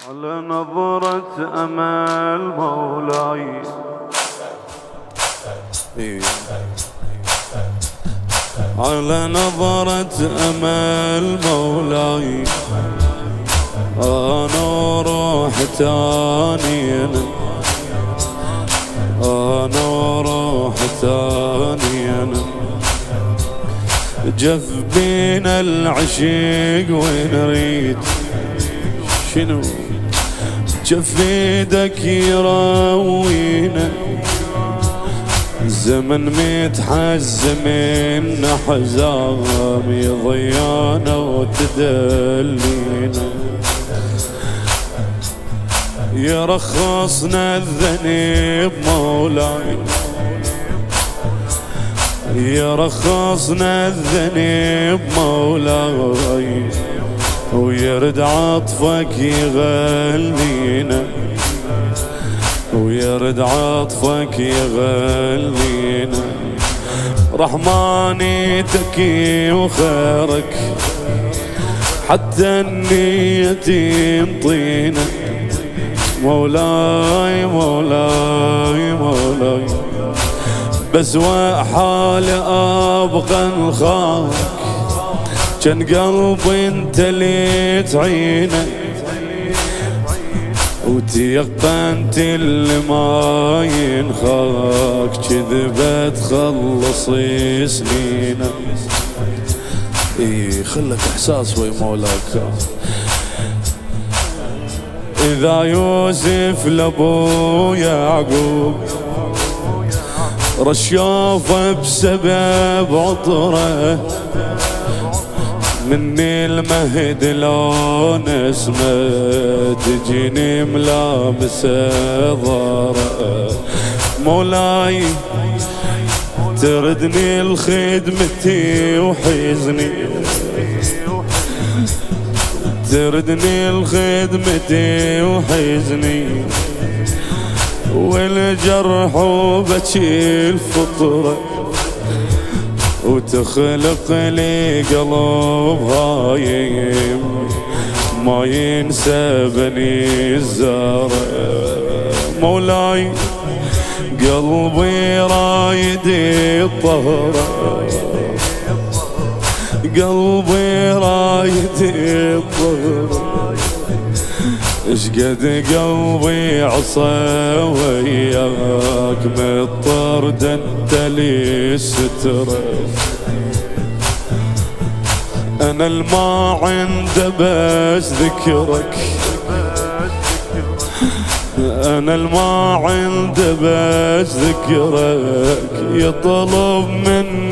على نظرة أمل مولاي على نظرة أمل مولاي أنا روح تاني أنا روح تاني جف بينا العشيق ونريد شنو جف ايدك يراوينا زمن متحزم من حزام يضيانا وتدلينا يرخصنا الذنب مولاي يرخصنا الذنب مولاي ويرد عطفك يغلينا ويرد عطفك يغلينا رحماني تكي وخيرك حتى النية ينطينا مولاي مولاي مولاي بس حالي ابغى الخاك كان قلبي انت اللي تعينه وتيقنت اللي ما ينخاك كذبة تخلص سنينه خلك احساس وي مولاك اذا يوسف لابو يعقوب رشافه بسبب عطره مني المهد لون اسمه تجيني ملامسه ضاره مولاي تردني لخدمتي وحزني تردني لخدمتي وحزني والجرح وبكي الفطره وتخلق لي قلب هايم ما ينسى بني الزهرة مولاي قلبي رايد الطهرة قلبي رايد الطهرة اشقد قلبي عصى وياك مضطرد انت لي السترة انا الما عنده بس ذكرك انا الما عنده بس ذكرك يطلب من